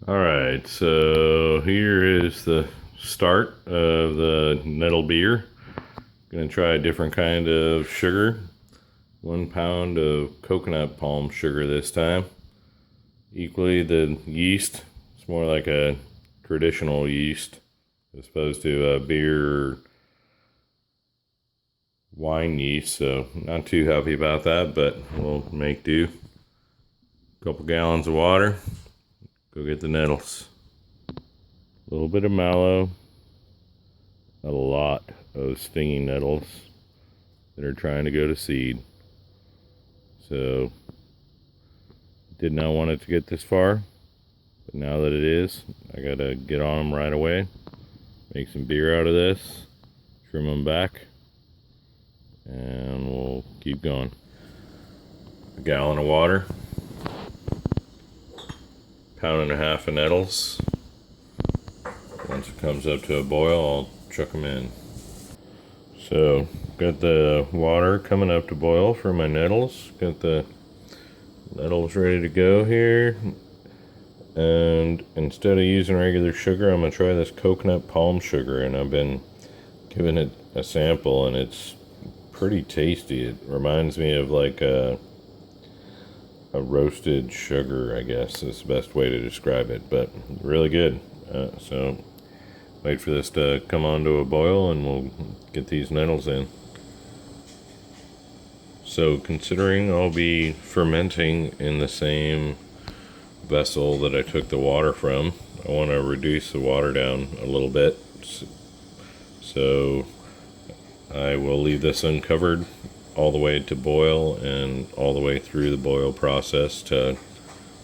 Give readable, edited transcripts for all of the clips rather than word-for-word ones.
Alright, so here is the start of the Nettle Beer. Gonna try a different kind of sugar. 1 pound of coconut palm sugar this time. Equally the yeast. It's more like a traditional yeast as opposed to a beer or wine yeast, so not too happy about that, but we'll make do. Couple gallons of water. Go get the nettles. A little bit of mallow, a lot of stinging nettles that are trying to go to seed. So, did not want it to get this far, but now that it is, I gotta get on them right away. Make some beer out of this, trim them back, and we'll keep going. A gallon of water, pound and a half of nettles. Once it comes up to a boil, I'll chuck them in. So, got the water coming up to boil for my nettles. Got the nettles ready to go here. And instead of using regular sugar, I'm going to try this coconut palm sugar. And I've been giving it a sample, and it's pretty tasty. It reminds me of like a roasted sugar, I guess is the best way to describe it. But really good. So wait for this to come on to a boil and we'll get these nettles in. So considering I'll be fermenting in the same vessel that I took the water from, I want to reduce the water down a little bit. So I will leave this uncovered all the way to boil and all the way through the boil process to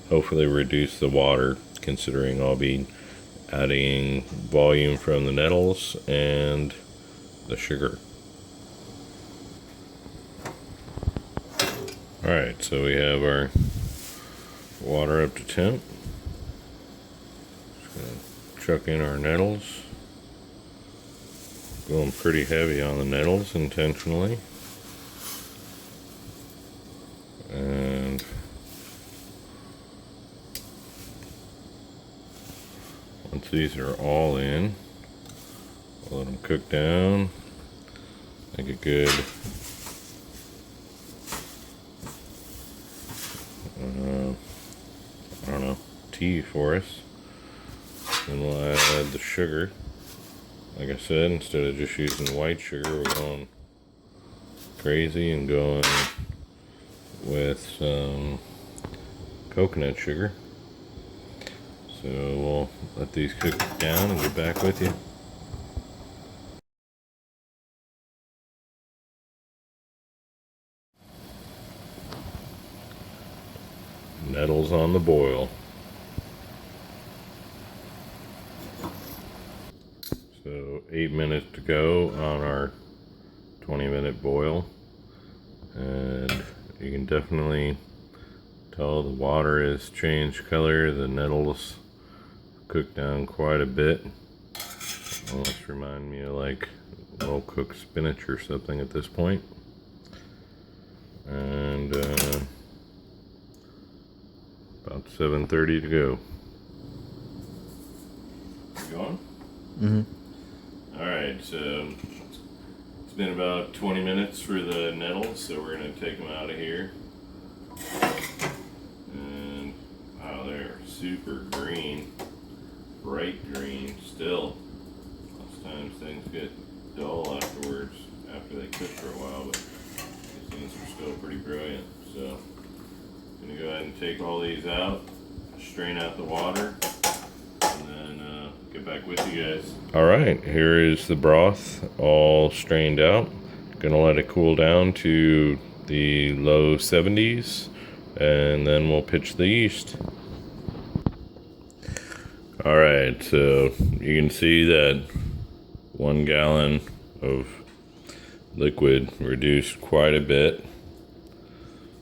hopefully reduce the water, considering I'll be adding volume from the nettles and the sugar. Alright, so we have our water up to temp. Just gonna chuck in our nettles. Going pretty heavy on the nettles intentionally. And once these are all in, I'll let them cook down. Make a good I don't know, tea for us. Then we'll add the sugar. Like I said, instead of just using white sugar, we're going crazy and going with some coconut sugar. So we'll let these cook down and get back with you. Nettles on the boil. So 8 minutes to go on our 20-minute boil, and you can definitely tell the water has changed color. The nettles cooked down quite a bit. Almost remind me of like well cooked spinach or something at this point. And about 7:30 to go. You going? Mm-hmm. Alright, so it's been about 20 minutes for the nettles, so we're going to take them out of here. And wow, they're super green, bright green still. Most times things get dull afterwards, after they cook for a while, but these things are still pretty brilliant. So I'm going to go ahead and take all these out, strain out the water, and then get back with you guys. Alright, here is the broth all strained out. Gonna let it cool down to the low 70s, and then we'll pitch the yeast. Alright, so you can see that 1 gallon of liquid reduced quite a bit,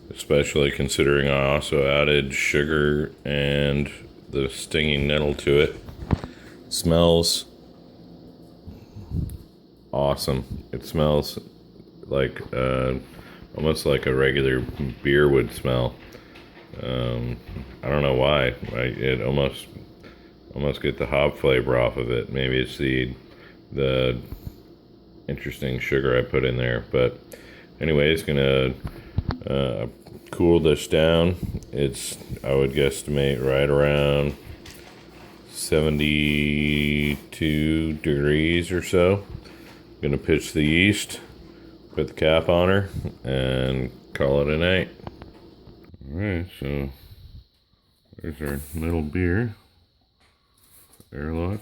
especially considering I also added sugar and the stinging nettle to it. It smells awesome. It smells like almost like a regular beer would smell. I don't know why. It almost almost get the hop flavor off of it. Maybe it's the interesting sugar I put in there. But anyway, it's gonna cool this down. It's, I would guesstimate, right around 72 degrees or so. Gonna pitch the yeast, put the cap on her, and call it a night. Alright, so there's our Nettle Beer. Airlock.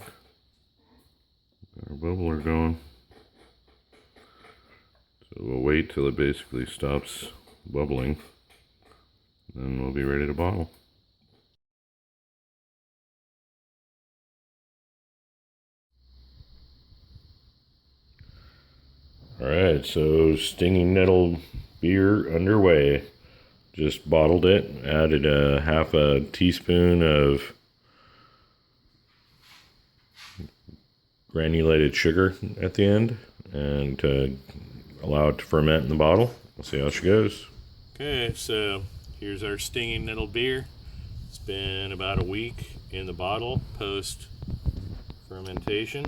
Got our bubbler going. So we'll wait till it basically stops bubbling. Then we'll be ready to bottle. Alright, so Stinging Nettle Beer underway. Just bottled it, added a half a teaspoon of granulated sugar at the end, and to allow it to ferment in the bottle. We'll see how she goes. Okay, so here's our Stinging Nettle Beer. It's been about a week in the bottle post fermentation.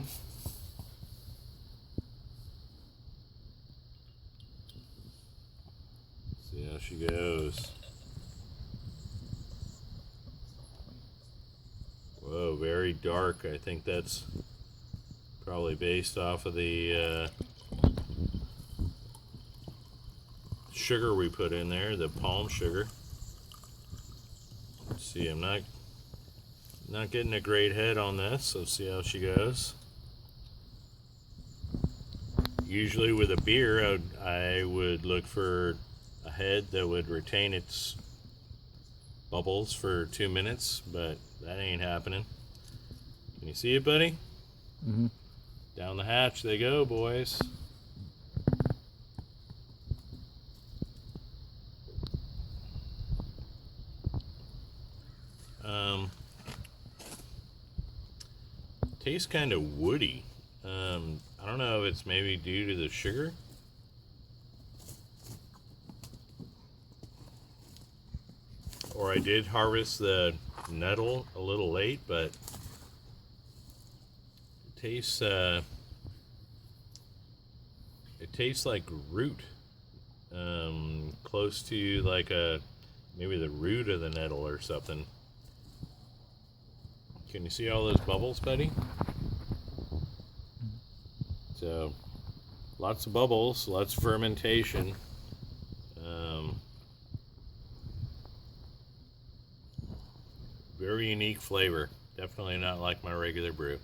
See how she goes. Whoa, very dark. I think that's probably based off of the sugar we put in there, the palm sugar. Let's see, I'm not getting a great head on this, so see how she goes. Usually with a beer, I would look for a head that would retain its bubbles for 2 minutes, but that ain't happening. Can you see it, buddy? Mm-hmm. Down the hatch they go, boys. Tastes kind of woody. I don't know if it's maybe due to the sugar. Or I did harvest the nettle a little late, but it tastes like root. Close to like maybe the root of the nettle or something. Can you see all those bubbles, buddy? So, lots of bubbles, lots of fermentation. Very unique flavor. Definitely not like my regular brew.